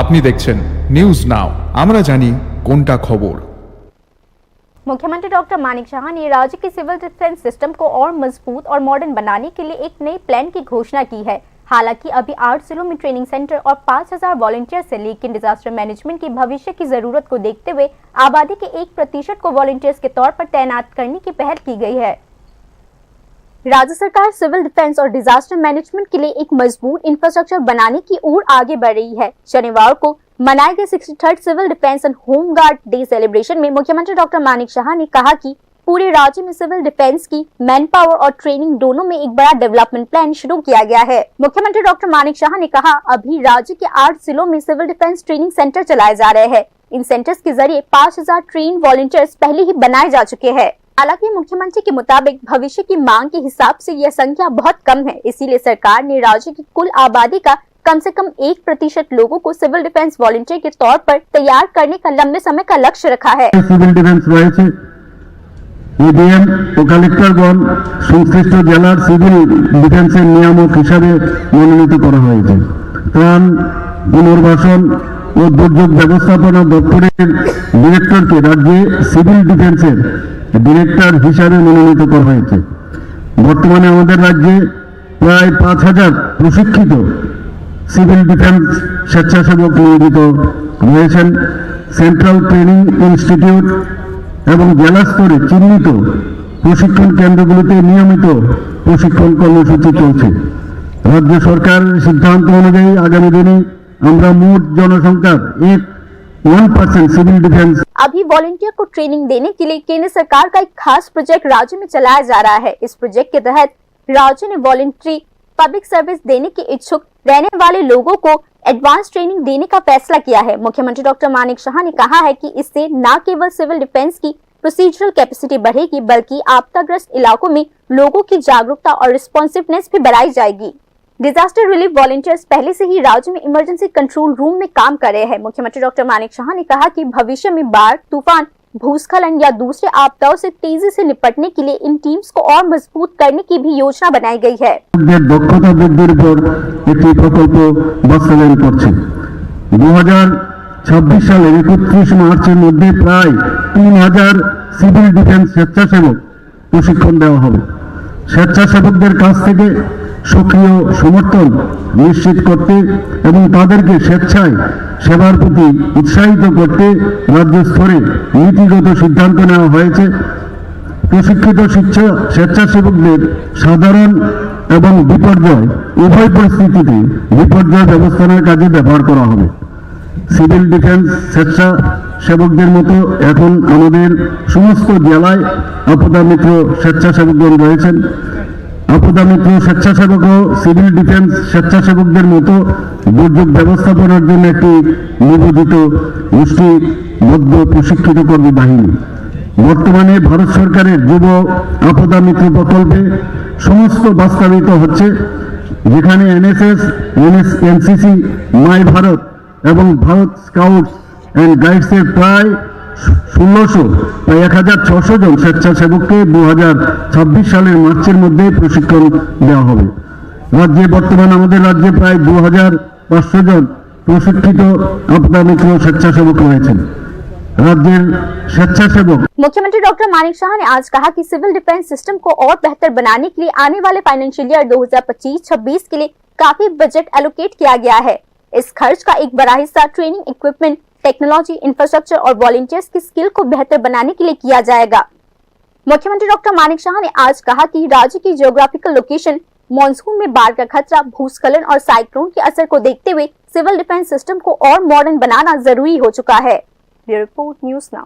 আপনি দেখছেন news now, আমরা জানি কোনটা খবর। मुख्यमंत्री डॉक्टर मानिक शाह ने राज्य के सिविल डिफेंस सिस्टम को और मजबूत और मॉडर्न बनाने के लिए एक नई प्लान की घोषणा की है। हालांकि अभी 8 जिलों में ट्रेनिंग सेंटर और 5000 वॉलंटियर्स है, लेकिन डिजास्टर मैनेजमेंट की भविष्य की जरूरत को देखते हुए आबादी के 1% को वॉलंटियर्स के तौर पर तैनात करने की पहल की गई है। राज्य सरकार सिविल डिफेंस और डिजास्टर मैनेजमेंट के लिए एक मजबूत इंफ्रास्ट्रक्चर बनाने की ओर आगे बढ़ रही है। शनिवार को मनाए गए 63rd civil defence and home guard day celebration में मुख्यमंत्री डॉक्टर मानिक शाह ने कहा कि पूरे राज्य में सिविल डिफेंस की मैन पावर और ट्रेनिंग दोनों में एक बड़ा डेवलपमेंट प्लान शुरू किया गया है। मुख्यमंत्री डॉक्टर मानिक शाह ने कहा, अभी राज्य के 8 जिलों में सिविल डिफेंस ट्रेनिंग सेंटर चलाए जा रहे हैं। इन सेंटर्स के जरिए 5000 ट्रेन वॉलंटियर्स पहले ही बनाए जा चुके हैं। हालांकि मुख्यमंत्री के मुताबिक भविष्य की मांग के हिसाब से यह संख्या बहुत कम है, इसीलिए सरकार ने राज्य की कुल आबादी का कम से कम 1% लोगों को सिविल डिफेंस वॉलंटियर के तौर पर तैयार करने का लंबे समय का लक्ष्य रखा है। सिविल डिफेंस রয়েছে এডিএম ও কালেক্টরগণ সংশ্লিষ্ট জেলার সিভিল ডিফেন্সের নিয়ামক হিসাবে মনোনীত করা হয়েছে। ত্রাণ, পুনর্বাসন ও দুর্যোগ ব্যবস্থাপনা দপ্তরের ডিরেক্টরকে রাজ্যে সিভিল ডিফেন্সের ডিরেক্টর হিসাবে মনোনীত করা হয়েছে। বর্তমানে আমাদের রাজ্যে প্রায় 5000 প্রশিক্ষিত সিভিল ডিফেন্স স্বেচ্ছাসেবক নিয়োজিত রয়েছেন। সেন্ট্রাল ট্রেনিং ইনস্টিটিউট এবং জেলা স্তরে চিহ্নিত প্রশিক্ষণ কেন্দ্রগুলোতে নিয়মিত প্রশিক্ষণ কর্মসূচি চলছে। রাজ্য সরকারের সিদ্ধান্ত অনুযায়ী আগামী দিনে আমরা মোট জনসংখ্যার 1% सिविल डिफेंस। अभी वॉलंटियर को ट्रेनिंग देने के लिए केंद्र सरकार का एक खास प्रोजेक्ट राज्य में चलाया जा रहा है। इस प्रोजेक्ट के तहत राज्य ने वॉलंटरी पब्लिक सर्विस देने के इच्छुक रहने वाले लोगों को एडवांस ट्रेनिंग देने का फैसला किया है। मुख्यमंत्री डॉक्टर मानिक शाह ने कहा है कि इससे न केवल सिविल डिफेंस की प्रोसीजरल कैपेसिटी बढ़ेगी, बल्कि आपदाग्रस्त इलाकों में लोगों की जागरूकता और रिस्पॉन्सिवनेस भी बढ़ाई जाएगी। डिजास्टर रिलीफ वॉलंटियर्स पहले से ही राज्य में इमरजेंसी कंट्रोल रूम में काम कर रहे हैं। मुख्यमंत्री डॉक्टर मानिक शाह ने कहा कि भविष्य में बाढ़, तूफान, भूस्खलन या दूसरे आपदाओं से तेजी से निपटने के लिए इन टीम्स को और मजबूत करने की भी योजना बनाई गई है। দক্ষতা বৃদ্ধির উপর একটি প্রকল্প বাস্তবায়ন করছে। 2026 সালের 31 মার্চের মধ্যে প্রায় 3000 সিভিল ডিফেন্স স্বেচ্ছাসেবক প্রশিক্ষণ দেওয়া হবে। স্বেচ্ছাসেবকদের কাছ থেকে সক্রিয় সমর্থন নিশ্চিত করতে এবং তাদেরকে স্বেচ্ছায় সেবার প্রতি উৎসাহিত করতে রাজ্য স্তরে নীতিগত সিদ্ধান্ত নেওয়া হয়েছে। প্রশিক্ষিত স্বেচ্ছাসেবকদের সাধারণ এবং বিপর্যয় উভয় পরিস্থিতিতে বিপর্যয় ব্যবস্থাপনার কাজে ব্যবহার করা হবে। সিভিল ডিফেন্স স্বেচ্ছাসেবকদের মতো এখন আমাদের সমস্ত জেলায় আপদা মিত্র স্বেচ্ছাসেবকগণ রয়েছেন। আপদা মিত্র স্বেচ্ছাসেবক ও সিভিল ডিফেন্স স্বেচ্ছাসেবকদের মতো দুর্যোগ ব্যবস্থাপনার জন্য একটি নিবেদিত গোষ্ঠীবদ্ধ প্রশিক্ষিত কর্মী বাহিনী। বর্তমানে ভারত সরকারের যুব আপদা মিত্র প্রকল্পে সমস্ত বাস্তবায়িত হচ্ছে, যেখানে এনএসএস, এনসিসি, মাই ভারত এবং ভারত স্কাউটস অ্যান্ড গাইডসের প্রায় 1600 জন স্বেচ্ছাসেবককে 2026 সালের মার্চের মধ্যে প্রশিক্ষণ দেওয়া হবে। রাজ্যে বর্তমানে আমাদের রাজ্যে প্রায় 2500 জন প্রশিক্ষিত আপদা মিত্র স্বেচ্ছাসেবক রয়েছেন। राज्य स्वेच्छासेवक मुख्यमंत्री डॉक्टर मानिक शाह ने आज कहा कि सिविल डिफेंस सिस्टम को और बेहतर बनाने के लिए आने वाले फाइनेंशियल ईयर 2025-26 के लिए काफी बजट एलोकेट किया गया है। इस खर्च का एक बड़ा हिस्सा ट्रेनिंग, इक्विपमेंट, टेक्नोलॉजी, इंफ्रास्ट्रक्चर और वॉलंटियर्स की स्किल को बेहतर बनाने के लिए किया जाएगा। मुख्यमंत्री डॉक्टर मानिक शाह ने आज कहा कि राज्य की जियोग्राफिकल लोकेशन, मॉनसून में बाढ़ का खतरा, भूस्खलन और साइक्लोन के असर को देखते हुए सिविल डिफेंस सिस्टम को और मॉडर्न बनाना जरूरी हो चुका है। Report news now.